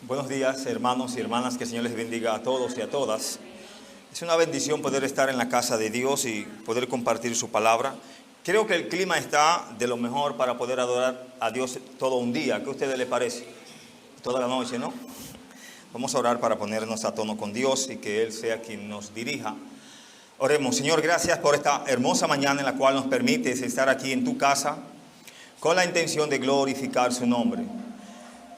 Buenos días, hermanos y hermanas, que el Señor les bendiga a todos y a todas. Es una bendición poder estar en la casa de Dios y poder compartir su palabra. Creo que el clima está de lo mejor para poder adorar a Dios todo un día. ¿Qué a ustedes les parece? Toda la noche, ¿no? Vamos a orar para ponernos a tono con Dios y que Él sea quien nos dirija. Oremos. Señor, gracias por esta hermosa mañana en la cual nos permites estar aquí en tu casa con la intención de glorificar su nombre.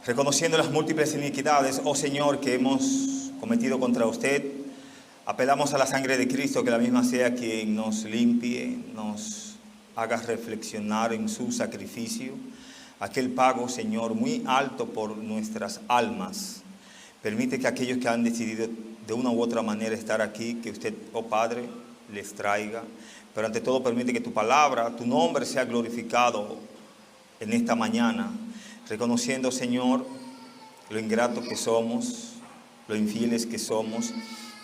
Reconociendo las múltiples iniquidades, oh Señor, que hemos cometido contra usted, apelamos a la sangre de Cristo, que la misma sea quien nos limpie, nos haga reflexionar en su sacrificio, aquel pago, Señor, muy alto por nuestras almas. Permite que aquellos que han decidido de una u otra manera estar aquí, que usted, oh Padre, les traiga. Pero ante todo permite que tu palabra, tu nombre sea glorificado en esta mañana. Reconociendo, Señor, lo ingrato que somos, lo infieles que somos,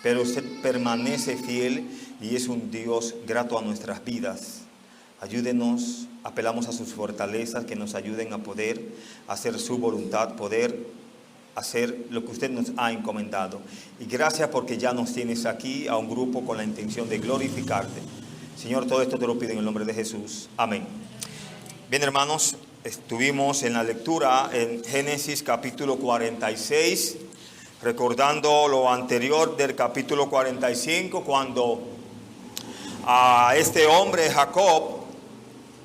pero usted permanece fiel y es un Dios grato a nuestras vidas. Ayúdenos, apelamos a sus fortalezas que nos ayuden a poder hacer su voluntad, poder hacer lo que usted nos ha encomendado. Y gracias porque ya nos tienes aquí a un grupo con la intención de glorificarte. Señor, todo esto te lo pido en el nombre de Jesús. Amén. Bien, hermanos, estuvimos en la lectura en Génesis capítulo 46, recordando lo anterior del capítulo 45, cuando a este hombre Jacob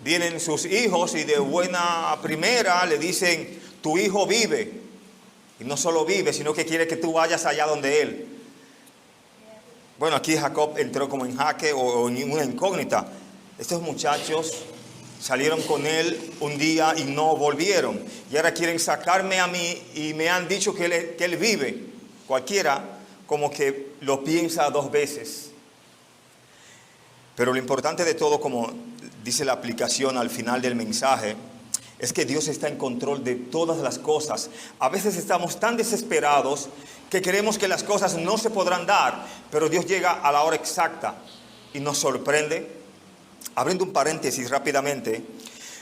vienen sus hijos y de buena primera le dicen: tu hijo vive. Y no solo vive, sino que quiere que tú vayas allá donde él. Bueno, aquí Jacob entró como en jaque o en una incógnita. Estos muchachos salieron con él un día y no volvieron. Y ahora quieren sacarme a mí y me han dicho que él vive. Cualquiera como que lo piensa dos veces. Pero lo importante de todo, como dice la aplicación al final del mensaje, es que Dios está en control de todas las cosas. A veces estamos tan desesperados que creemos que las cosas no se podrán dar, pero Dios llega a la hora exacta y nos sorprende. Abriendo un paréntesis rápidamente,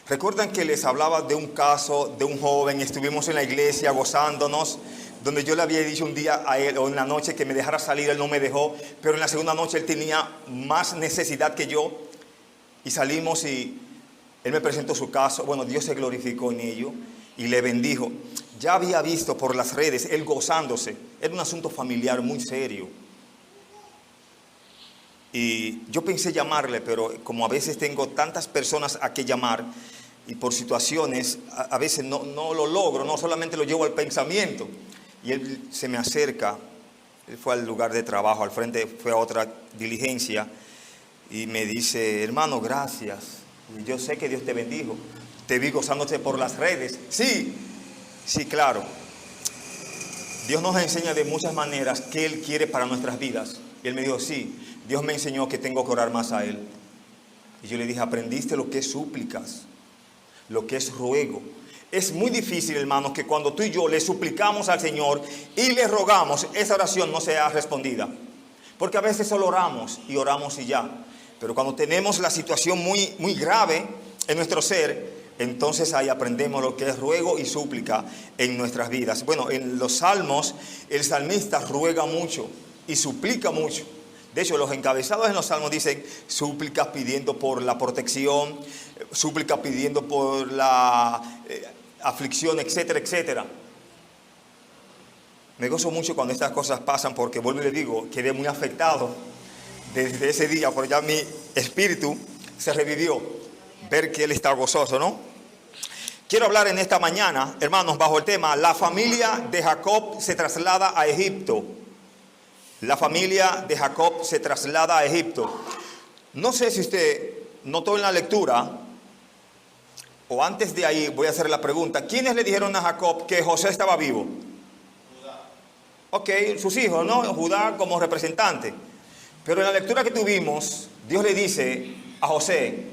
recuerdan que les hablaba de un caso de un joven, estuvimos en la iglesia gozándonos, donde yo le había dicho un día a él, o en la noche, que me dejara salir, él no me dejó, pero en la segunda noche él tenía más necesidad que yo, y salimos y él me presentó su caso. Bueno, Dios se glorificó en ello y le bendijo. Ya había visto por las redes él gozándose, era un asunto familiar muy serio. Y yo pensé llamarle, pero como a veces tengo tantas personas a que llamar y por situaciones a veces no lo logro, no solamente lo llevo al pensamiento. Y él se me acerca, él fue al lugar de trabajo, al frente fue a otra diligencia y me dice: hermano, gracias. Y yo sé que Dios te bendijo, te vi gozándote por las redes. Sí, claro. Dios nos enseña de muchas maneras qué Él quiere para nuestras vidas. Y él me dijo: sí, Dios me enseñó que tengo que orar más a Él. Y yo le dije: aprendiste lo que es súplicas, lo que es ruego. Es muy difícil, hermanos, que cuando tú y yo le suplicamos al Señor y le rogamos, esa oración no sea respondida. Porque a veces solo oramos y ya. Pero cuando tenemos la situación muy grave en nuestro ser, entonces ahí aprendemos lo que es ruego y súplica en nuestras vidas. Bueno, en los salmos el salmista ruega mucho y suplica mucho. De hecho, los encabezados en los salmos dicen súplicas pidiendo por la protección, súplicas pidiendo por la aflicción, etcétera, etcétera. Me gozo mucho cuando estas cosas pasan, porque vuelvo y le digo, quedé muy afectado desde ese día, porque ya mi espíritu se revivió, ver que él está gozoso, ¿no? Quiero hablar en esta mañana, hermanos, bajo el tema: la familia de Jacob se traslada a Egipto. La familia de Jacob se traslada a Egipto. No sé si usted notó en la lectura, o antes de ahí voy a hacer la pregunta: ¿quiénes le dijeron a Jacob que José estaba vivo? Judá. Ok, sus hijos, ¿no? Judá como representante. Pero en la lectura que tuvimos, Dios le dice a José,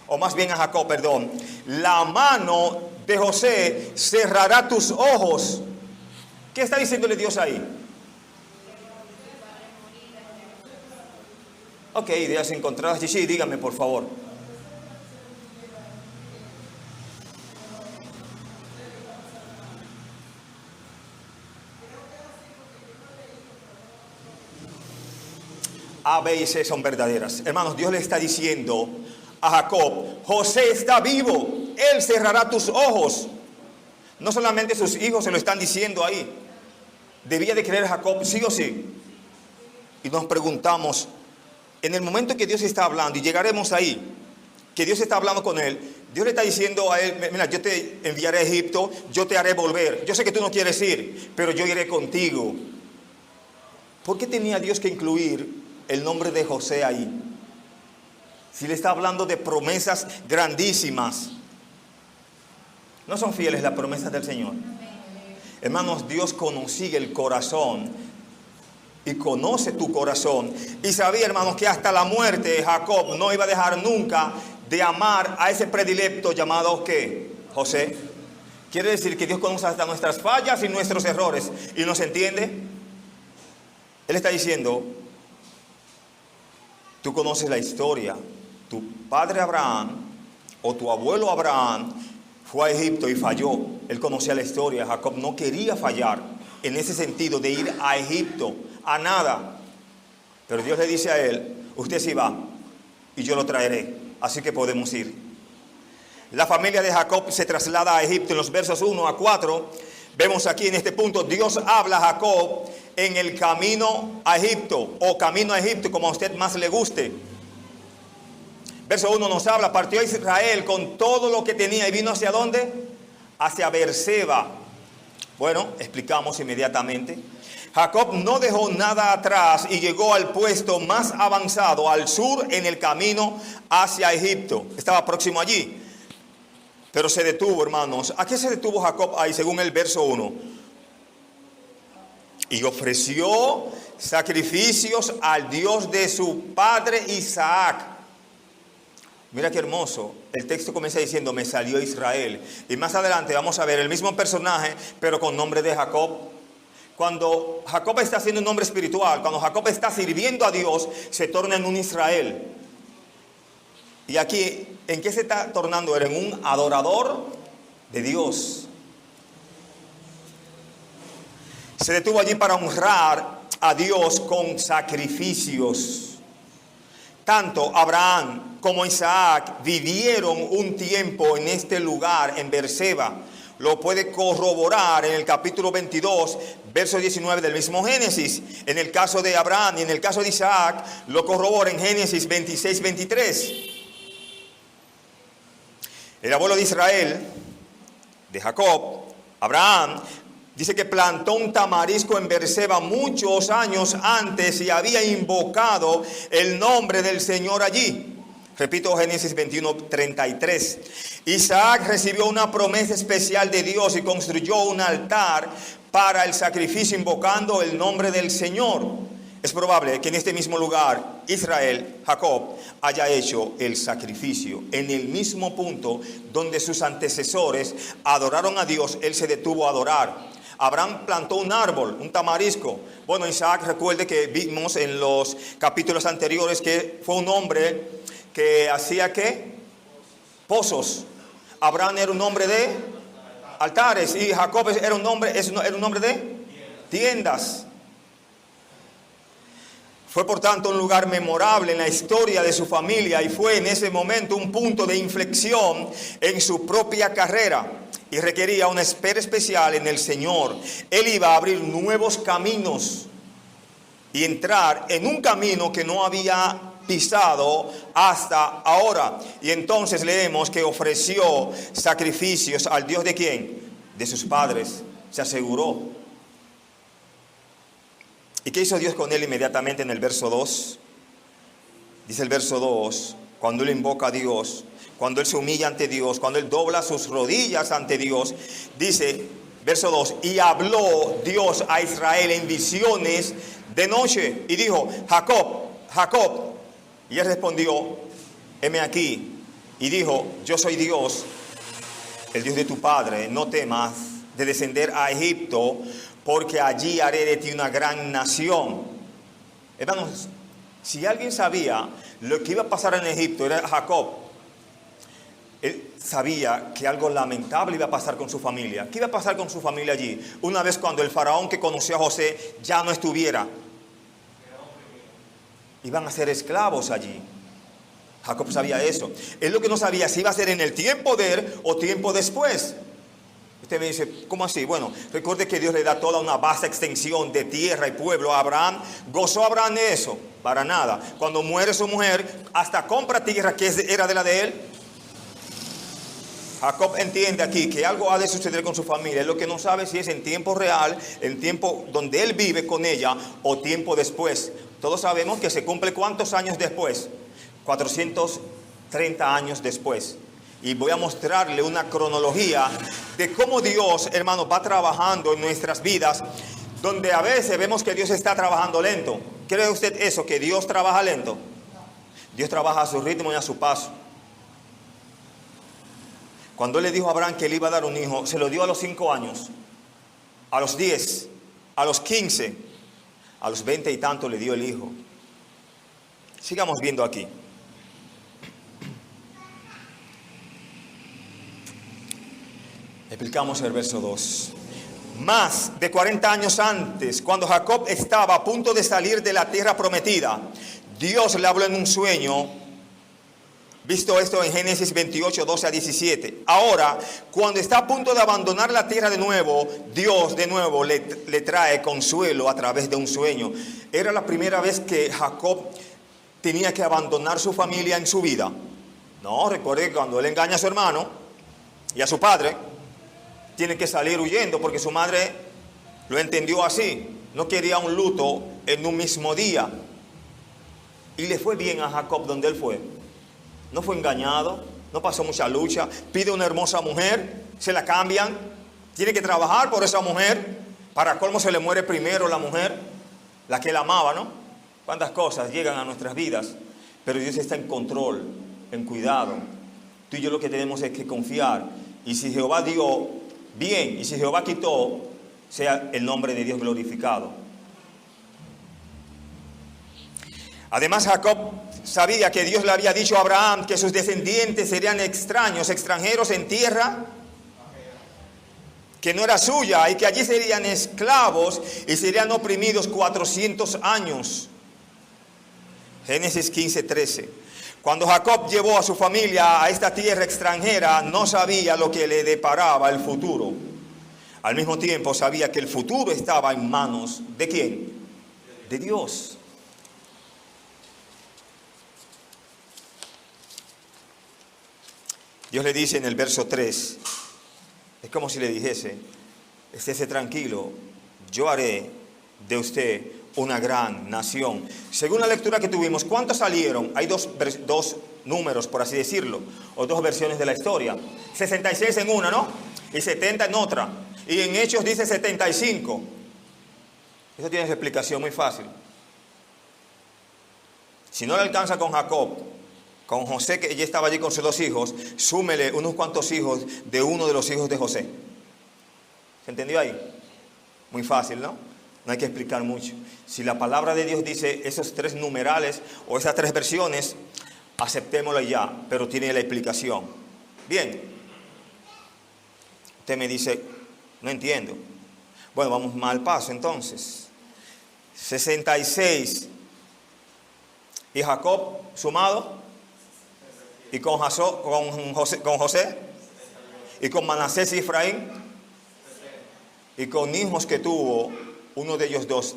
o más bien a Jacob, perdón: la mano de José cerrará tus ojos. ¿Qué está diciéndole Dios ahí? Ok, ideas encontradas. Sí, dígame por favor. A, B y C son verdaderas. Hermanos, Dios le está diciendo a Jacob: José está vivo, él cerrará tus ojos. No solamente sus hijos se lo están diciendo ahí. ¿Debía de creer Jacob sí o sí? Y nos preguntamos, en el momento que Dios está hablando, y llegaremos ahí, que Dios está hablando con él, Dios le está diciendo a él: mira, yo te enviaré a Egipto, yo te haré volver. Yo sé que tú no quieres ir, pero yo iré contigo. ¿Por qué tenía Dios que incluir el nombre de José ahí? Si le está hablando de promesas grandísimas. ¿No son fieles las promesas del Señor? Hermanos, Dios conocía el corazón y conoce tu corazón. Y sabía, hermanos, que hasta la muerte Jacob no iba a dejar nunca de amar a ese predilecto llamado ¿qué? José. Quiere decir que Dios conoce hasta nuestras fallas y nuestros errores y nos entiende. Él está diciendo: tú conoces la historia. Tu padre Abraham o tu abuelo Abraham fue a Egipto y falló. Él conocía la historia. Jacob no quería fallar en ese sentido de ir a Egipto, a nada. Pero Dios le dice a él: usted sí va y yo lo traeré, así que podemos ir. La familia de Jacob se traslada a Egipto. En los versos 1 a 4 vemos aquí en este punto, Dios habla a Jacob en el camino a Egipto, o camino a Egipto, como a usted más le guste. Verso 1 nos habla: partió Israel con todo lo que tenía y vino ¿hacia dónde? Hacia Beerseba. Bueno, explicamos inmediatamente. Jacob no dejó nada atrás y llegó al puesto más avanzado al sur en el camino hacia Egipto. Estaba próximo allí, pero se detuvo, hermanos. ¿A qué se detuvo Jacob ahí según el verso 1? Y ofreció sacrificios al Dios de su padre Isaac. Mira qué hermoso. El texto comienza diciendo: me salió Israel. Y más adelante vamos a ver el mismo personaje, pero con nombre de Jacob. Cuando Jacob está haciendo un nombre espiritual, cuando Jacob está sirviendo a Dios, se torna en un Israel. Y aquí, ¿en qué se está tornando? Era en un adorador de Dios. Se detuvo allí para honrar a Dios con sacrificios. Tanto Abraham como Isaac vivieron un tiempo en este lugar, en Beerseba. Lo puede corroborar en el capítulo 22, verso 19 del mismo Génesis. En el caso de Abraham y en el caso de Isaac, lo corrobora en Génesis 26, 23. El abuelo de Israel, de Jacob, Abraham, dice que plantó un tamarisco en Beerseba muchos años antes y había invocado el nombre del Señor allí. Repito, Génesis 21, 33. Isaac recibió una promesa especial de Dios y construyó un altar para el sacrificio invocando el nombre del Señor. Es probable que en este mismo lugar Israel, Jacob, haya hecho el sacrificio. En el mismo punto donde sus antecesores adoraron a Dios, él se detuvo a adorar. Abraham plantó un árbol, un tamarisco. Bueno, Isaac, recuerde que vimos en los capítulos anteriores que fue un hombre que hacía ¿qué? Pozos. Abraham era un hombre de altares y Jacob era un hombre de tiendas. Fue por tanto un lugar memorable en la historia de su familia y fue en ese momento un punto de inflexión en su propia carrera y requería una espera especial en el Señor. Él iba a abrir nuevos caminos y entrar en un camino que no había pisado hasta ahora. Y entonces leemos que ofreció sacrificios al Dios de ¿quién? De sus padres. Se aseguró. ¿Y qué hizo Dios con él inmediatamente en el verso 2? Dice el verso 2, cuando él invoca a Dios, cuando él se humilla ante Dios, cuando él dobla sus rodillas ante Dios, dice, verso 2, y habló Dios a Israel en visiones de noche, y dijo, Jacob, Jacob, y él respondió, heme aquí, y dijo, yo soy Dios, el Dios de tu padre, no temas de descender a Egipto, porque allí haré de ti una gran nación. Hermanos, si alguien sabía lo que iba a pasar en Egipto, era Jacob. Él sabía que algo lamentable iba a pasar con su familia. ¿Qué iba a pasar con su familia allí? Una vez cuando el faraón que conoció a José ya no estuviera. Iban a ser esclavos allí. Jacob sabía eso. Él lo que no sabía si iba a ser en el tiempo de él o tiempo después. Usted me dice, ¿cómo así? Bueno, recuerde que Dios le da toda una vasta extensión de tierra y pueblo a Abraham. ¿Gozó Abraham de eso? Para nada. Cuando muere su mujer, hasta compra tierra que era de la de él. Jacob entiende aquí que algo ha de suceder con su familia. Él lo que no sabe si es en tiempo real, en tiempo donde él vive con ella o tiempo después. Todos sabemos que se cumple ¿cuántos años después? 430 años después. Y voy a mostrarle una cronología de cómo Dios, hermano, va trabajando en nuestras vidas, donde a veces vemos que Dios está trabajando lento. ¿Cree usted eso, que Dios trabaja lento? Dios trabaja a su ritmo y a su paso. Cuando Él le dijo a Abraham que le iba a dar un hijo, se lo dio a los 5 años, a los 10, a los 15, a los 20 y tanto le dio el hijo. Sigamos viendo aquí. Explicamos el verso 2. Más de 40 años antes, cuando Jacob estaba a punto de salir de la tierra prometida, Dios le habló en un sueño. Visto esto en Génesis 28, 12 a 17. Ahora, cuando está a punto de abandonar la tierra de nuevo, Dios de nuevo le trae consuelo a través de un sueño. Era la primera vez que Jacob tenía que abandonar su familia en su vida. No, recuerde que cuando él engaña a su hermano y a su padre, tiene que salir huyendo porque su madre lo entendió así. No quería un luto en un mismo día. Y le fue bien a Jacob donde él fue. No fue engañado, no pasó mucha lucha. Pide una hermosa mujer, se la cambian. Tiene que trabajar por esa mujer. Para colmo se le muere primero la mujer, la que él amaba, ¿no? Cuántas cosas llegan a nuestras vidas. Pero Dios está en control, en cuidado. Tú y yo lo que tenemos es que confiar. Y si Jehová dio, bien, y si Jehová quitó, sea el nombre de Dios glorificado. Además, Jacob sabía que Dios le había dicho a Abraham que sus descendientes serían extranjeros en tierra que no era suya, y que allí serían esclavos y serían oprimidos 400 años. Génesis 15, 13. Cuando Jacob llevó a su familia a esta tierra extranjera, no sabía lo que le deparaba el futuro. Al mismo tiempo sabía que el futuro estaba en manos ¿de quién? De Dios. Dios le dice en el verso 3, es como si le dijese, estése tranquilo, yo haré de usted una gran nación. Según la lectura que tuvimos, ¿cuántos salieron? Hay dos números, por así decirlo, o dos versiones de la historia. 66 en una, ¿no? Y 70 en otra. Y en Hechos dice 75. Eso tiene su explicación muy fácil. Si no le alcanza con Jacob, con José, que ya estaba allí con sus 2 hijos, súmele unos cuantos hijos de uno de los hijos de José. ¿Se entendió ahí? Muy fácil, ¿no? No hay que explicar mucho. Si la palabra de Dios dice esos 3 numerales o esas 3 versiones, aceptémoslo ya, pero tiene la explicación. Bien. Usted me dice, no entiendo. Bueno, vamos más al paso entonces. 66. ¿Y Jacob sumado? ¿Y con José? ¿Y con Manasés y Efraín? Y con hijos que tuvo, uno de ellos 2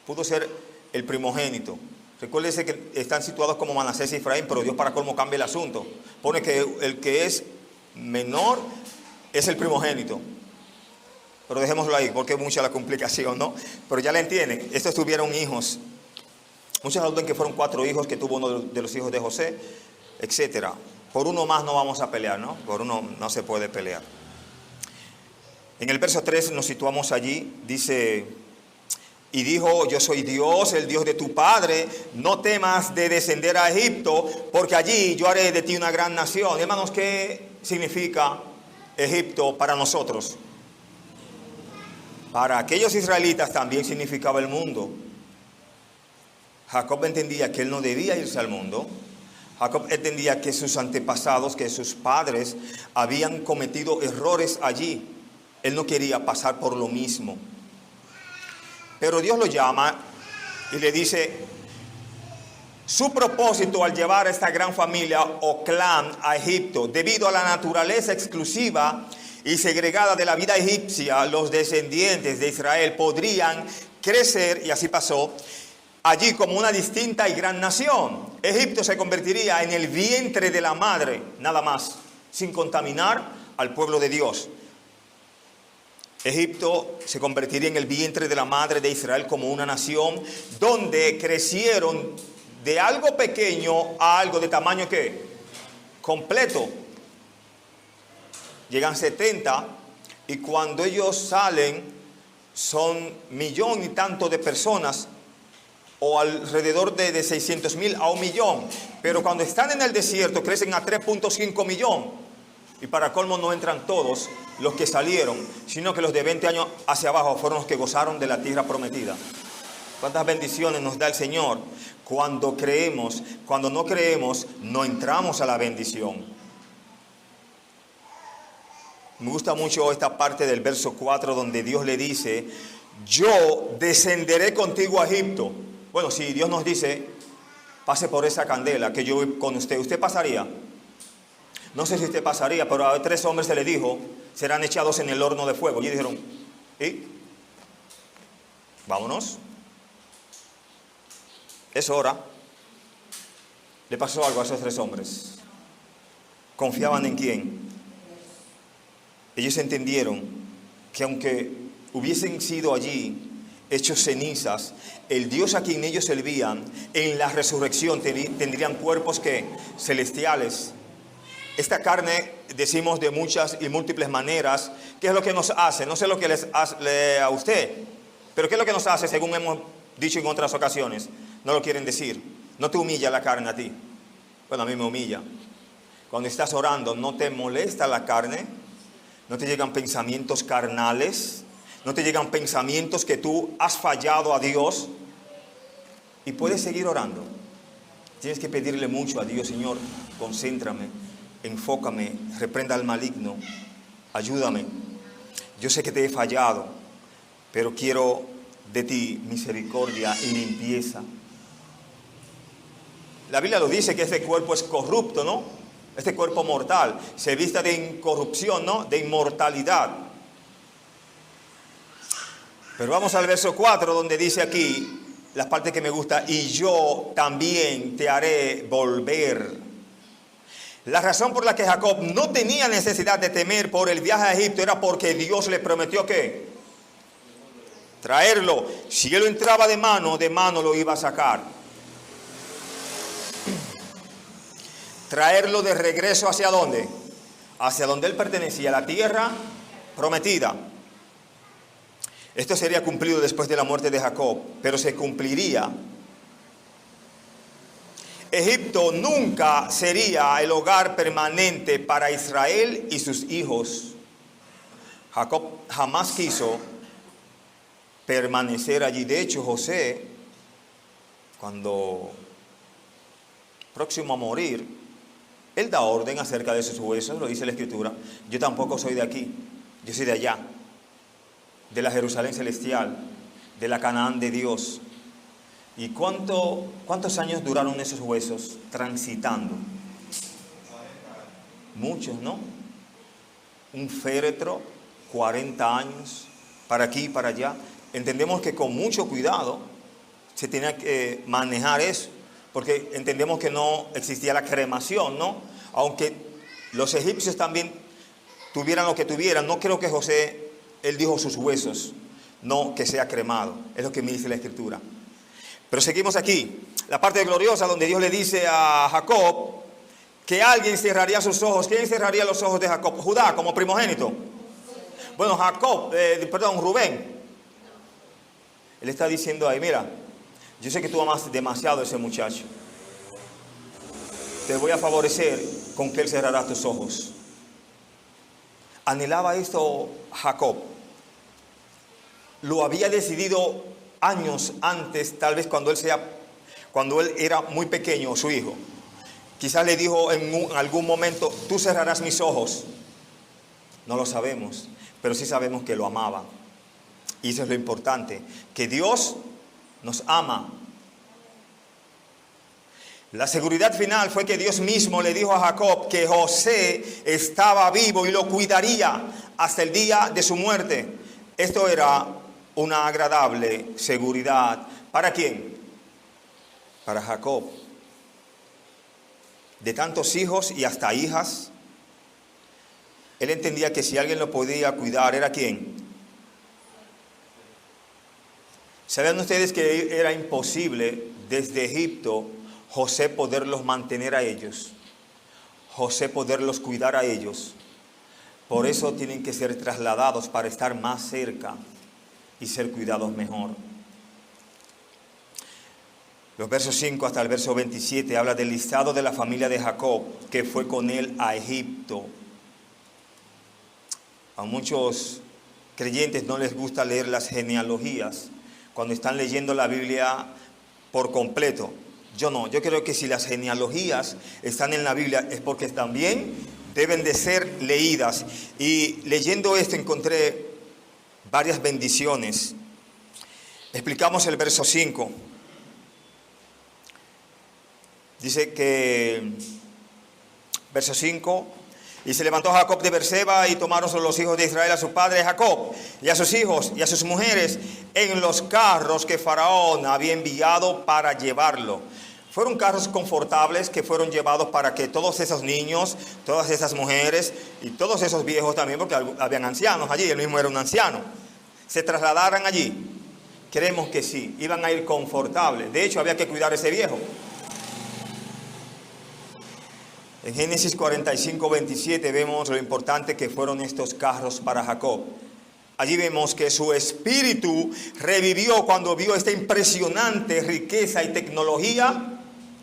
pudo ser el primogénito. Recuérdese que están situados como Manasés y Efraín, pero Dios para colmo cambia el asunto. Pone que el que es menor es el primogénito. Pero dejémoslo ahí, porque es mucha la complicación, ¿no? Pero ya la entienden. Estos tuvieron hijos. Muchos hablan que fueron 4 hijos que tuvo uno de los hijos de José, etcétera. Por uno más no vamos a pelear, ¿no? Por uno no se puede pelear. En el verso 3 nos situamos allí. Dice, y dijo, yo soy Dios, el Dios de tu padre. No temas de descender a Egipto, porque allí yo haré de ti una gran nación. Hermanos, ¿qué significa Egipto para nosotros? Para aquellos israelitas también significaba el mundo. Jacob entendía que él no debía irse al mundo. Jacob entendía que sus antepasados, que sus padres habían cometido errores allí. Él no quería pasar por lo mismo. Pero Dios lo llama y le dice, Su propósito al llevar a esta gran familia o clan a Egipto, debido a la naturaleza exclusiva y segregada de la vida egipcia, los descendientes de Israel podrían crecer, y así pasó, allí como una distinta y gran nación. Egipto se convertiría en el vientre de la madre, nada más, sin contaminar al pueblo de Dios. Egipto se convertiría en el vientre de la madre de Israel como una nación donde crecieron de algo pequeño a algo de tamaño ¿qué? Completo. Llegan 70 y cuando ellos salen son millón y tanto de personas, o alrededor de 600,000 a 1,000,000. Pero cuando están en el desierto crecen a 3.5 millones. Y para colmo no entran todos los que salieron, sino que los de 20 años hacia abajo fueron los que gozaron de la tierra prometida. ¿Cuántas bendiciones nos da el Señor cuando creemos? Cuando no creemos, no entramos a la bendición. Me gusta mucho esta parte del verso 4 donde Dios le dice: yo descenderé contigo a Egipto. Bueno, si Dios nos dice, pase por esa candela que yo voy con usted, ¿usted pasaría? No sé si usted pasaría, pero a 3 hombres se le dijo, serán echados en el horno de fuego. Y ellos dijeron, ¿y? Vámonos. Es hora. Le pasó algo a esos 3 hombres. ¿Confiaban en quién? Ellos entendieron que aunque hubiesen sido allí hechos cenizas, el Dios a quien ellos servían en la resurrección tendrían cuerpos que celestiales. Esta carne, decimos de muchas y múltiples maneras, ¿qué es lo que nos hace? No sé lo que les hace a usted, pero ¿qué es lo que nos hace según hemos dicho en otras ocasiones? No lo quieren decir. No te humilla la carne a ti. Bueno, a mí me humilla. Cuando estás orando, ¿no te molesta la carne? ¿No te llegan pensamientos carnales? ¿No te llegan pensamientos que tú has fallado a Dios? Y puedes seguir orando. Tienes que pedirle mucho a Dios: Señor, concéntrame, enfócame, reprenda al maligno, ayúdame. Yo sé que te he fallado, pero quiero de ti misericordia y limpieza. La Biblia lo dice que este cuerpo es corrupto, ¿no? Este cuerpo mortal se vista de incorrupción, ¿no? De inmortalidad. Pero vamos al verso 4 donde dice aquí, la parte que me gusta: y yo también te haré volver. La razón por la que Jacob no tenía necesidad de temer por el viaje a Egipto era porque Dios le prometió ¿qué? Traerlo. Si él entraba de mano lo iba a sacar. Traerlo de regreso ¿hacia dónde? Hacia donde él pertenecía, la tierra prometida. Esto sería cumplido después de la muerte de Jacob, pero se cumpliría. Egipto nunca sería el hogar permanente para Israel y sus hijos. Jacob jamás quiso permanecer allí. De hecho, José, cuando próximo a morir, él da orden acerca de sus huesos, lo dice la Escritura. Yo tampoco soy de aquí, yo soy de allá, de la Jerusalén celestial, de la Canaán de Dios. ¿Y cuántos años duraron esos huesos transitando? Muchos, ¿no? Un féretro, 40 años, para aquí y para allá. Entendemos que con mucho cuidado se tenía que manejar eso, porque entendemos que no existía la cremación, ¿no? Aunque los egipcios también tuvieran lo que tuvieran, no creo que José, él dijo sus huesos, no que sea cremado. Es lo que me dice la Escritura. Pero seguimos aquí, la parte gloriosa donde Dios le dice a Jacob que alguien cerraría sus ojos. ¿Quién cerraría los ojos de Jacob? Judá, como primogénito. Bueno, Rubén. Él está diciendo ahí, mira, yo sé que tú amas demasiado a ese muchacho. Te voy a favorecer con que él cerrará tus ojos. Anhelaba esto Jacob. Lo había decidido años antes, tal vez cuando él era muy pequeño, su hijo. Quizás le dijo en algún momento: tú cerrarás mis ojos. No lo sabemos, pero sí sabemos que lo amaba. Y eso es lo importante, que Dios nos ama. La seguridad final fue que Dios mismo le dijo a Jacob que José estaba vivo y lo cuidaría hasta el día de su muerte. Esto era una agradable seguridad. ¿Para quién? Para Jacob. De tantos hijos y hasta hijas, él entendía que si alguien lo podía cuidar, ¿era quién? ¿Saben ustedes que era imposible desde Egipto José poderlos mantener a ellos? José poderlos cuidar a ellos. Por eso tienen que ser trasladados para estar más cerca y ser cuidados mejor. Los versos 5 hasta el verso 27 habla del listado de la familia de Jacob que fue con él a Egipto. A muchos creyentes no les gusta leer las genealogías cuando están leyendo la Biblia por completo. Yo no, yo creo que si las genealogías están en la Biblia es porque también deben de ser leídas. Y leyendo esto encontré varias bendiciones. Explicamos el verso 5. Dice que, verso 5, y se levantó Jacob de Berseba y tomaron los hijos de Israel a su padre Jacob y a sus hijos y a sus mujeres en los carros que Faraón había enviado para llevarlo. Fueron carros confortables que fueron llevados para que todos esos niños, todas esas mujeres y todos esos viejos también, porque habían ancianos allí, él mismo era un anciano, se trasladaran allí. Creemos que sí, iban a ir confortables. De hecho, había que cuidar a ese viejo. En Génesis 45, 27 vemos lo importante que fueron estos carros para Jacob. Allí vemos que su espíritu revivió cuando vio esta impresionante riqueza y tecnología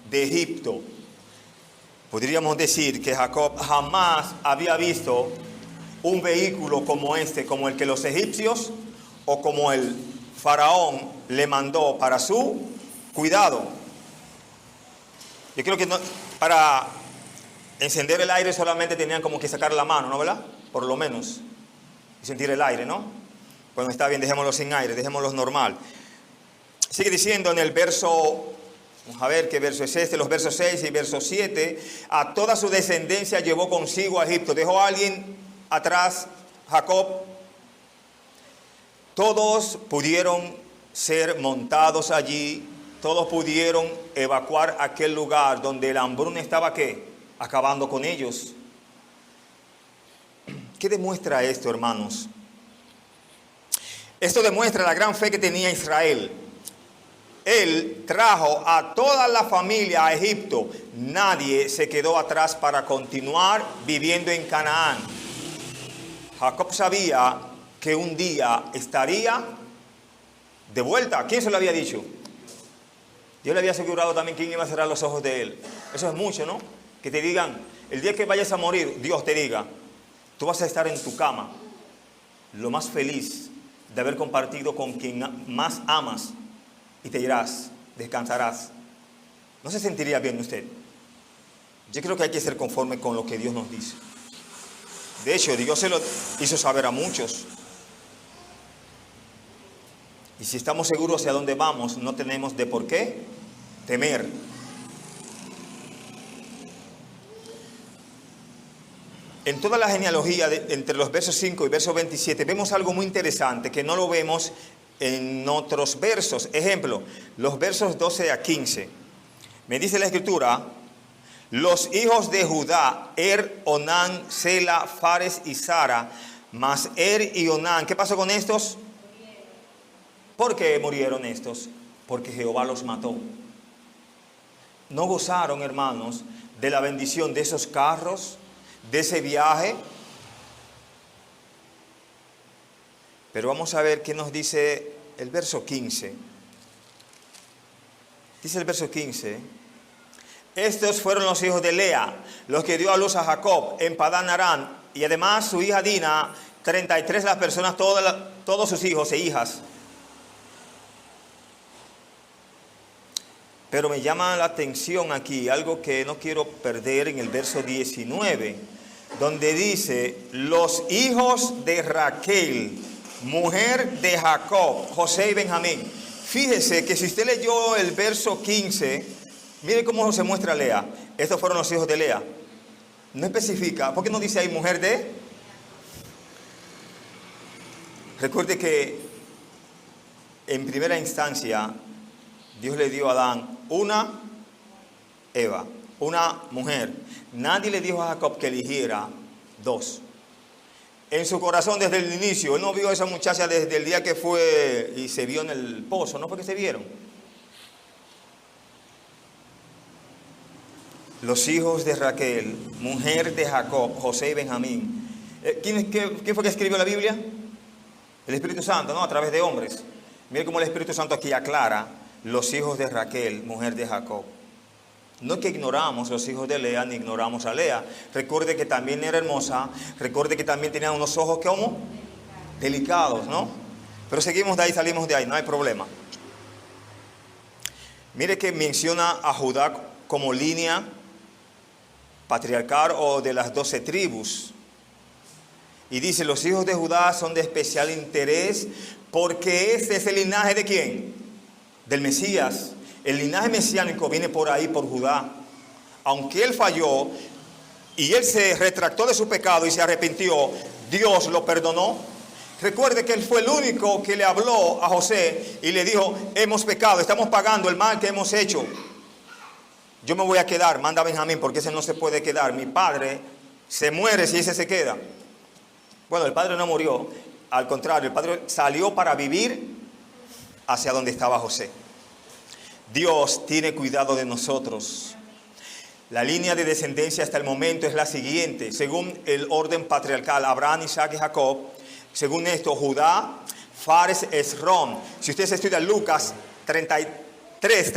de Egipto. Podríamos decir que Jacob jamás había visto un vehículo como este, como el que los egipcios o como el faraón le mandó para su cuidado. Yo creo que no, para encender el aire solamente tenían como que sacar la mano, ¿no, verdad? Por lo menos. Y sentir el aire, ¿no? Bueno, está bien, dejémoslo sin aire, dejémoslo normal. Sigue diciendo en el verso, vamos a ver qué verso es este, los versos 6 y verso 7. A toda su descendencia llevó consigo a Egipto. ¿Dejó a alguien atrás Jacob? Todos pudieron ser montados allí. Todos pudieron evacuar aquel lugar donde la hambruna estaba, ¿qué? Acabando con ellos. ¿Qué demuestra esto, hermanos? Esto demuestra la gran fe que tenía Israel. Él trajo a toda la familia a Egipto. Nadie se quedó atrás para continuar viviendo en Canaán. Jacob sabía que un día estaría de vuelta. ¿Quién se lo había dicho? Dios le había asegurado también quién iba a cerrar los ojos de él. Eso es mucho, ¿no? Que te digan, el día que vayas a morir, Dios te diga, tú vas a estar en tu cama, lo más feliz de haber compartido con quien más amas, y te irás, descansarás. ¿No se sentiría bien usted? Yo creo que hay que ser conforme con lo que Dios nos dice. De hecho, Dios se lo hizo saber a muchos. Y si estamos seguros de a dónde vamos, no tenemos de por qué temer. En toda la genealogía, entre los versos 5 y versos 27, vemos algo muy interesante que no lo vemos en otros versos. Ejemplo, los versos 12 a 15. Me dice la Escritura, los hijos de Judá, Onán, Sela, Fares y Zara, mas y Onán. ¿Qué pasó con estos? ¿Por qué murieron estos? Porque Jehová los mató. No gozaron, hermanos, de la bendición de esos carros, de ese viaje. Pero vamos a ver qué nos dice el verso 15. Dice el verso 15: estos fueron los hijos de Lea, los que dio a luz a Jacob en Padán Aram, y además su hija Dina, 33 las personas, todos sus hijos e hijas. Pero me llama la atención aquí algo que no quiero perder en el verso 19, donde dice, los hijos de Raquel, mujer de Jacob, José y Benjamín. Fíjese que si usted leyó el verso 15, Mire cómo se muestra Lea. Estos fueron los hijos de Lea. No especifica. ¿Por qué no dice ahí mujer de? Recuerde que en primera instancia Dios le dio a Adán una Eva, una mujer. Nadie le dijo a Jacob que eligiera dos. En su corazón desde el inicio, él no vio a esa muchacha desde el día que fue y se vio en el pozo, no fue que se vieron. Los hijos de Raquel, mujer de Jacob, José y Benjamín. ¿Quién fue que escribió la Biblia? El Espíritu Santo, ¿no? A través de hombres. Mire cómo el Espíritu Santo aquí aclara los hijos de Raquel, mujer de Jacob. No que ignoramos los hijos de Lea, ni ignoramos a Lea. Recuerde que también era hermosa. Recuerde que también tenía unos ojos, ¿cómo? Delicados, ¿no? Pero seguimos de ahí, salimos de ahí, no hay problema. Mire que menciona a Judá como línea patriarcal o de las 12 tribus. Y dice, los hijos de Judá son de especial interés porque este es el linaje ¿de quién? Del Mesías. El linaje mesiánico viene por ahí, por Judá. Aunque él falló y él se retractó de su pecado y se arrepintió, Dios lo perdonó. Recuerde que él fue el único que le habló a José y le dijo, hemos pecado, estamos pagando el mal que hemos hecho. Yo me voy a quedar, manda a Benjamín porque ese no se puede quedar. Mi padre se muere si ese se queda. Bueno, el padre no murió, al contrario, el padre salió para vivir hacia donde estaba José. Dios tiene cuidado de nosotros. La línea de descendencia hasta el momento es la siguiente, según el orden patriarcal, Abraham, Isaac y Jacob. Según esto, Judá, Fares, Esrom. Si ustedes estudian Lucas 33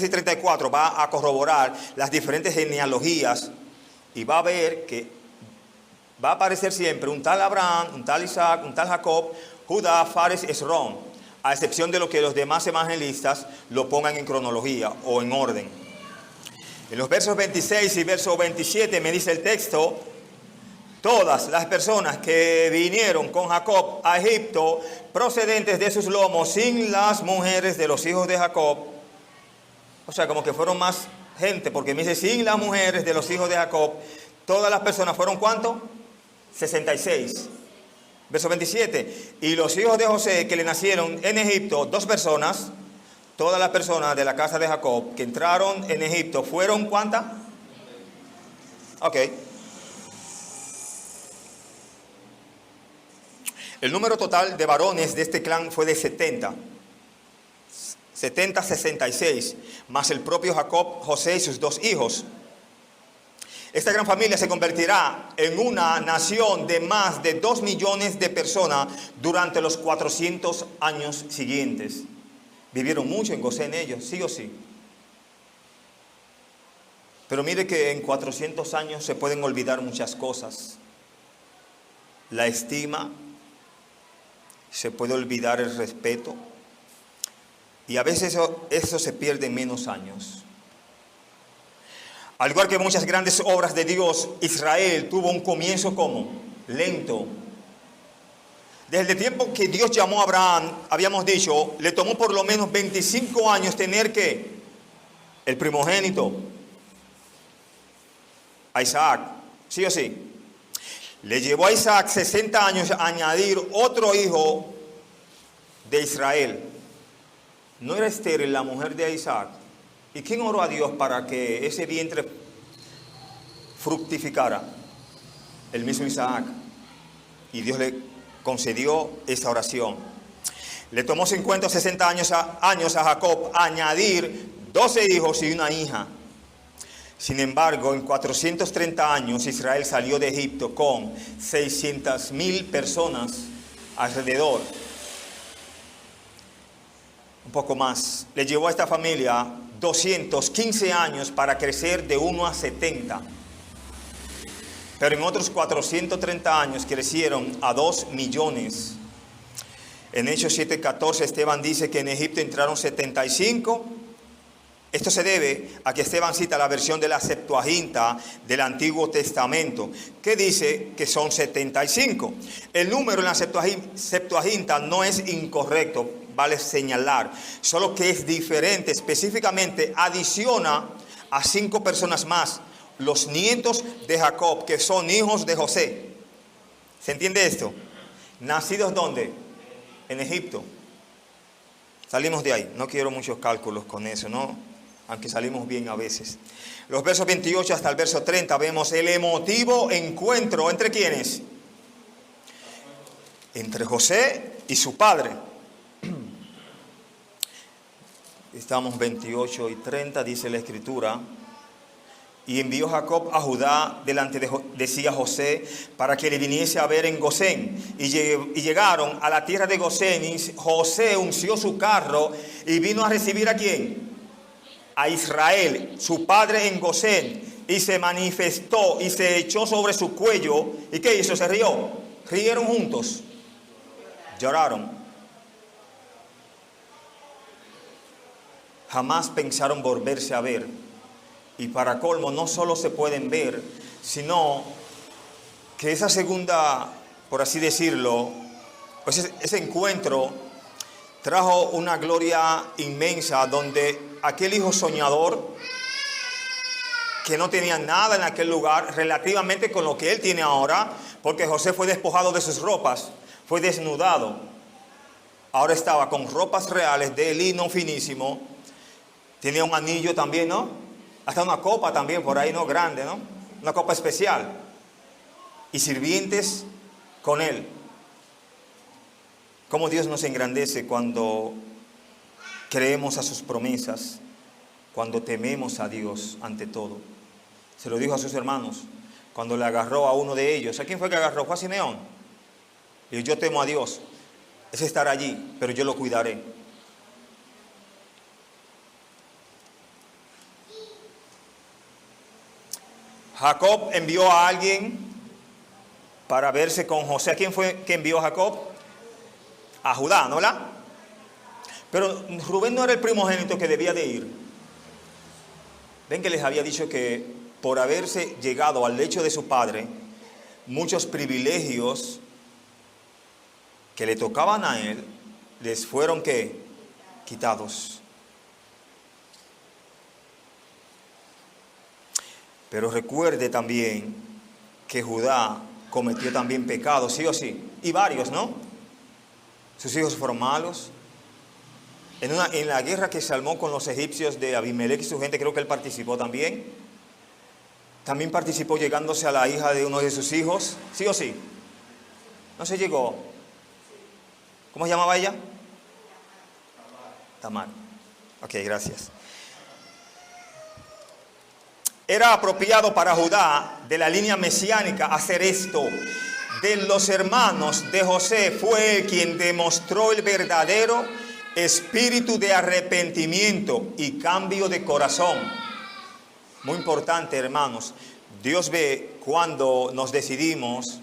y 34, va a corroborar las diferentes genealogías y va a ver que va a aparecer siempre un tal Abraham, un tal Isaac, un tal Jacob, Judá, Fares, Esrom, a excepción de lo que los demás evangelistas lo pongan en cronología o en orden. En los versos 26 y verso 27 me dice el texto, todas las personas que vinieron con Jacob a Egipto, procedentes de sus lomos, sin las mujeres de los hijos de Jacob, o sea, como que fueron más gente, porque me dice, sin las mujeres de los hijos de Jacob, todas las personas fueron, ¿cuánto? 66. Verso 27. Y los hijos de José que le nacieron en Egipto, 2 personas, todas las personas de la casa de Jacob que entraron en Egipto, ¿fueron cuántas? Ok. El número total de varones de este clan fue de 70. 66, más el propio Jacob, José y sus 2 hijos. Esta gran familia se convertirá en una nación de más de 2 millones de personas durante los 400 años siguientes. Vivieron mucho en Gosén ellos, sí o sí. Pero mire que en 400 años se pueden olvidar muchas cosas. La estima, se puede olvidar el respeto. Y a veces eso se pierde en menos años. Al igual que muchas grandes obras de Dios, Israel tuvo un comienzo como lento. Desde el tiempo que Dios llamó a Abraham, habíamos dicho, le tomó por lo menos 25 años tener que el primogénito, a Isaac, sí o sí. Le llevó a Isaac 60 años a añadir otro hijo de Israel. ¿No era estéril la mujer de Isaac? ¿Y quién oró a Dios para que ese vientre fructificara? El mismo Isaac. Y Dios le concedió esa oración. Le tomó 50 o 60 años a Jacob añadir 12 hijos y una hija. Sin embargo, en 430 años Israel salió de Egipto con 600,000 personas alrededor. Un poco más. Le llevó a esta familia 215 años para crecer de 1 a 70. Pero en otros 430 años crecieron a 2 millones. En Hechos 7:14 Esteban dice que en Egipto entraron 75. Esto se debe a que Esteban cita la versión de la Septuaginta del Antiguo Testamento, que dice que son 75. El número en la Septuaginta no es incorrecto, vale señalar, solo que es diferente, específicamente adiciona a 5 personas más, los nietos de Jacob, que son hijos de José. ¿Se entiende esto? ¿Nacidos dónde? En Egipto. Salimos de ahí. No quiero muchos cálculos con eso, ¿no? Aunque salimos bien a veces. Los versos 28 hasta el verso 30 vemos el emotivo encuentro. ¿Entre quiénes? Entre José y su padre. Estamos 28 y 30, dice la Escritura. Y envió Jacob a Judá delante de José para que le viniese a ver en Gosén. Y llegaron a la tierra de Gosén y José unció su carro y vino a recibir ¿a quién? A Israel, su padre en Gosén. Y se manifestó y se echó sobre su cuello. ¿Y qué hizo? Se rió. Rieron juntos. Lloraron. Jamás pensaron volverse a ver. Y para colmo, no solo se pueden ver, sino que esa segunda, por así decirlo, pues ese encuentro trajo una gloria inmensa donde aquel hijo soñador, que no tenía nada en aquel lugar, relativamente con lo que él tiene ahora, porque José fue despojado de sus ropas, fue desnudado. Ahora estaba con ropas reales de lino finísimo, tenía un anillo también, ¿no? Hasta una copa también por ahí, ¿no? Grande, ¿no? Una copa especial. Y sirvientes con él. Cómo Dios nos engrandece cuando creemos a sus promesas, cuando tememos a Dios ante todo. Se lo dijo a sus hermanos cuando le agarró a uno de ellos. ¿A quién fue que agarró? Fue a Simeón. Y dijo, yo temo a Dios. Es estar allí, pero yo lo cuidaré. Jacob envió a alguien para verse con José. ¿A quién fue que envió Jacob? A Judá, ¿no? Pero Rubén no era el primogénito que debía de ir. Ven que les había dicho que por haberse llegado al lecho de su padre, muchos privilegios que le tocaban a él, les fueron ¿qué? Quitados. Pero recuerde también que Judá cometió también pecados, sí o sí, y varios, ¿no? Sus hijos fueron malos. En la guerra que se armó con los egipcios de Abimelech y su gente, creo que él participó también. También participó llegándose a la hija de uno de sus hijos, sí o sí. No se llegó. ¿Cómo se llamaba ella? Tamar. Ok, gracias. Era apropiado para Judá, de la línea mesiánica, hacer esto. De los hermanos de José fue quien demostró el verdadero espíritu de arrepentimiento y cambio de corazón. Muy importante, hermanos. Dios ve cuando nos decidimos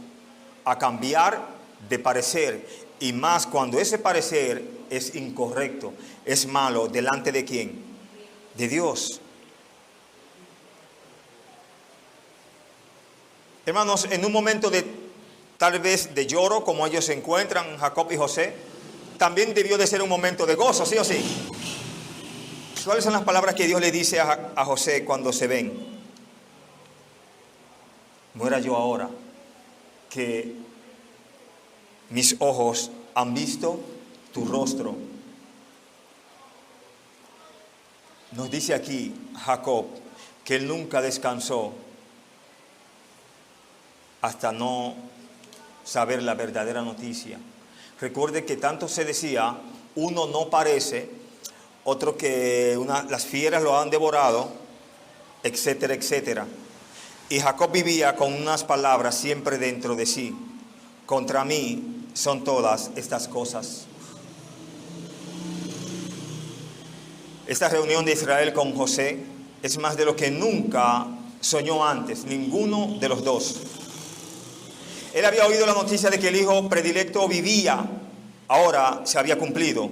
a cambiar de parecer, y más cuando ese parecer es incorrecto, es malo. ¿Delante de quién? De Dios. Hermanos, en un momento de tal vez de lloro, como ellos se encuentran, Jacob y José, también debió de ser un momento de gozo, ¿sí o sí? ¿Cuáles son las palabras que Dios le dice a José cuando se ven? Muera yo ahora, que mis ojos han visto tu rostro. Nos dice aquí Jacob que él nunca descansó hasta no saber la verdadera noticia. Recuerde que tanto se decía, uno no parece, otro que las fieras lo han devorado, etcétera, etcétera. Y Jacob vivía con unas palabras siempre dentro de sí: contra mí son todas estas cosas. Esta reunión de Israel con José es más de lo que nunca soñó antes, ninguno de los dos. Él había oído la noticia de que el hijo predilecto vivía, ahora se había cumplido.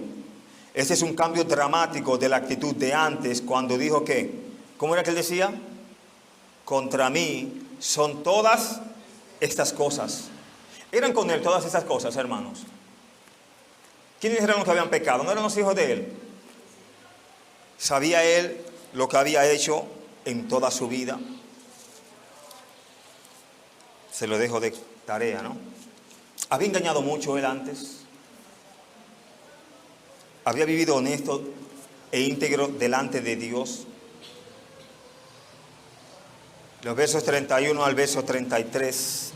Este es un cambio dramático de la actitud de antes, cuando dijo que, ¿cómo era que él decía? Contra mí son todas estas cosas. Eran con él todas estas cosas, hermanos. ¿Quiénes eran los que habían pecado? ¿No eran los hijos de él? ¿Sabía él lo que había hecho en toda su vida? Se lo dejo de tarea, ¿no? ¿Había engañado mucho él antes? ¿Había vivido honesto e íntegro delante de Dios? Los versos 31 al verso 33.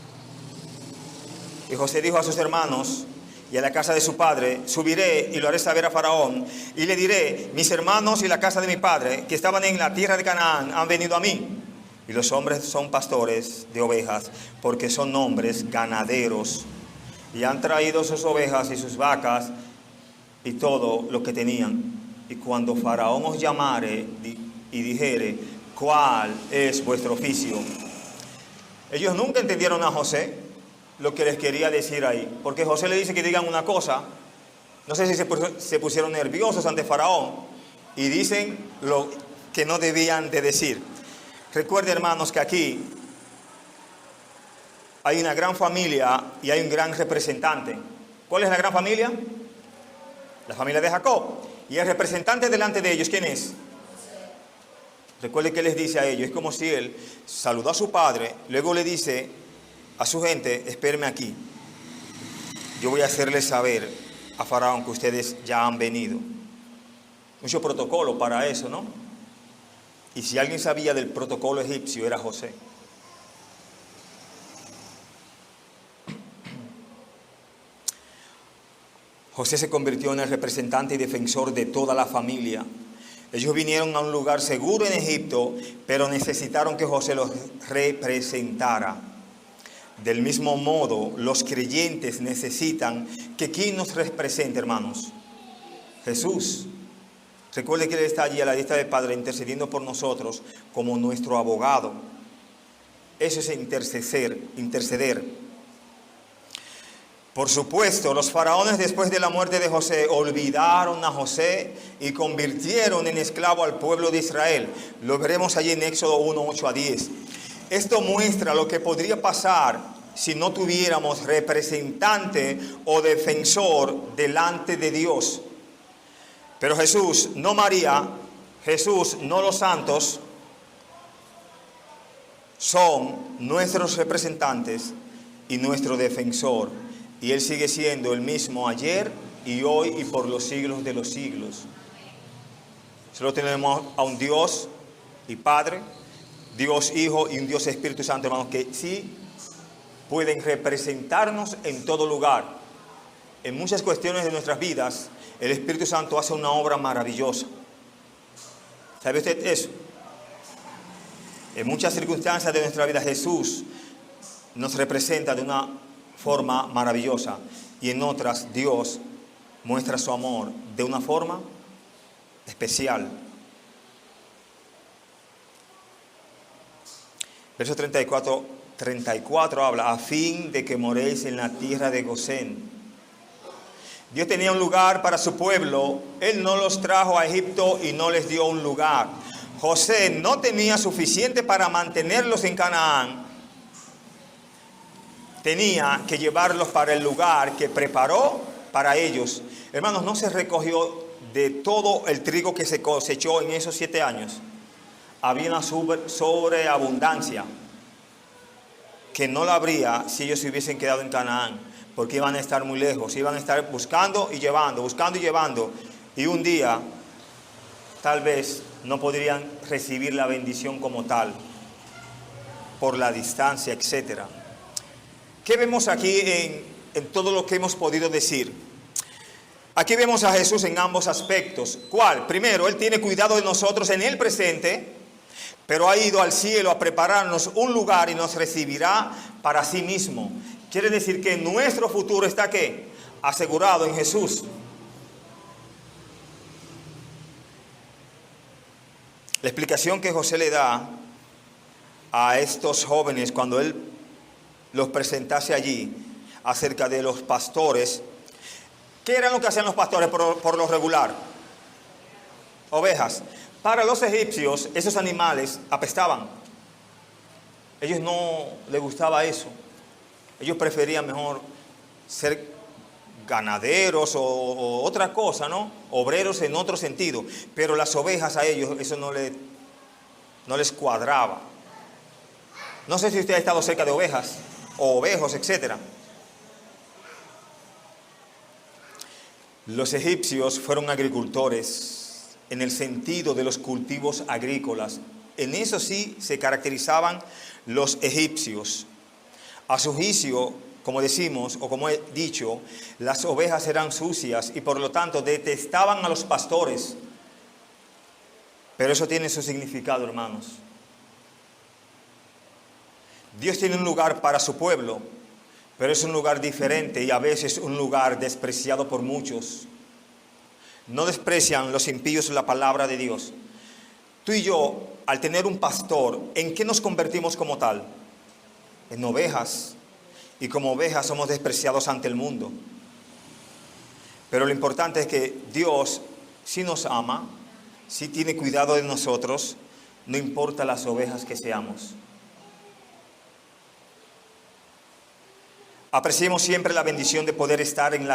Y José dijo a sus hermanos y a la casa de su padre: subiré y lo haré saber a Faraón, y le diré: mis hermanos y la casa de mi padre, que estaban en la tierra de Canaán, han venido a mí. Y los hombres son pastores de ovejas, porque son hombres ganaderos, y han traído sus ovejas y sus vacas y todo lo que tenían. Y cuando Faraón os llamare y dijere: ¿cuál es vuestro oficio? Ellos nunca entendieron a José lo que les quería decir ahí, porque José le dice que digan una cosa. No sé si se pusieron nerviosos ante Faraón y dicen lo que no debían de decir. Recuerden, hermanos, que aquí hay una gran familia y hay un gran representante. ¿Cuál es la gran familia? La familia de Jacob. Y el representante delante de ellos, ¿quién es? Recuerden que les dice a ellos, es como si él saludó a su padre, luego le dice a su gente: espérenme aquí, yo voy a hacerles saber a Faraón que ustedes ya han venido. Mucho protocolo para eso, ¿no? Y si alguien sabía del protocolo egipcio, era José. José se convirtió en el representante y defensor de toda la familia. Ellos vinieron a un lugar seguro en Egipto, pero necesitaron que José los representara. Del mismo modo, los creyentes necesitan que ¿quién nos represente, hermanos? Jesús. Recuerde que Él está allí a la diestra del Padre intercediendo por nosotros como nuestro abogado. Eso es interceder. Por supuesto, los faraones, después de la muerte de José, olvidaron a José y convirtieron en esclavo al pueblo de Israel. Lo veremos allí en Éxodo 1, 8 a 10. Esto muestra lo que podría pasar si no tuviéramos representante o defensor delante de Dios. Pero Jesús, no María, Jesús, no los santos, son nuestros representantes y nuestro defensor. Y Él sigue siendo el mismo ayer y hoy y por los siglos de los siglos. Solo tenemos a un Dios y Padre, Dios Hijo y un Dios Espíritu Santo, hermanos, que sí pueden representarnos en todo lugar. En muchas cuestiones de nuestras vidas, el Espíritu Santo hace una obra maravillosa. ¿Sabe usted eso? En muchas circunstancias de nuestra vida, Jesús nos representa de una forma maravillosa, y en otras Dios muestra su amor de una forma especial. Verso 34 habla: a fin de que moréis en la tierra de Gosén. Dios tenía un lugar para su pueblo. Él no los trajo a Egipto y no les dio un lugar. José no tenía suficiente para mantenerlos en Canaán. Tenía que llevarlos para el lugar que preparó para ellos. Hermanos, no se recogió de todo el trigo que se cosechó en esos 7 años. Había una sobreabundancia que no la habría si ellos se hubiesen quedado en Canaán, porque iban a estar muy lejos, iban a estar buscando y llevando, y un día tal vez no podrían recibir la bendición como tal, por la distancia, etc. ¿Qué vemos aquí en todo lo que hemos podido decir? Aquí vemos a Jesús en ambos aspectos. ¿Cuál? Primero, Él tiene cuidado de nosotros en el presente, pero ha ido al cielo a prepararnos un lugar y nos recibirá para sí mismo. Quiere decir que nuestro futuro está ¿qué? Asegurado en Jesús. La explicación que José le da a estos jóvenes cuando él los presentase allí acerca de los pastores. ¿Qué era lo que hacían los pastores por lo regular? Ovejas. Para los egipcios esos animales apestaban. Ellos no les gustaba eso. Ellos preferían mejor ser ganaderos o otra cosa, ¿no? Obreros en otro sentido. Pero las ovejas a ellos eso no no les cuadraba. No sé si usted ha estado cerca de ovejas o ovejos, etc. Los egipcios fueron agricultores en el sentido de los cultivos agrícolas. En eso sí se caracterizaban los egipcios. A su juicio, como decimos, o como he dicho, las ovejas eran sucias y por lo tanto detestaban a los pastores. Pero eso tiene su significado, hermanos. Dios tiene un lugar para su pueblo, pero es un lugar diferente y a veces un lugar despreciado por muchos. No desprecian los impíos la palabra de Dios. Tú y yo, al tener un pastor, ¿en qué nos convertimos como tal? En ovejas. Y como ovejas somos despreciados ante el mundo. Pero lo importante es que Dios sí nos ama, sí tiene cuidado de nosotros, no importa las ovejas que seamos. Apreciemos siempre la bendición de poder estar en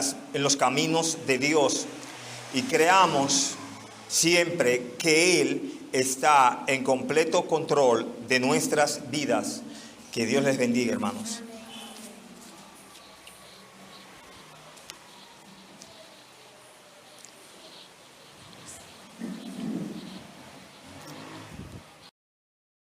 los caminos de Dios y creamos siempre que Él está en completo control de nuestras vidas. Que Dios les bendiga, hermanos.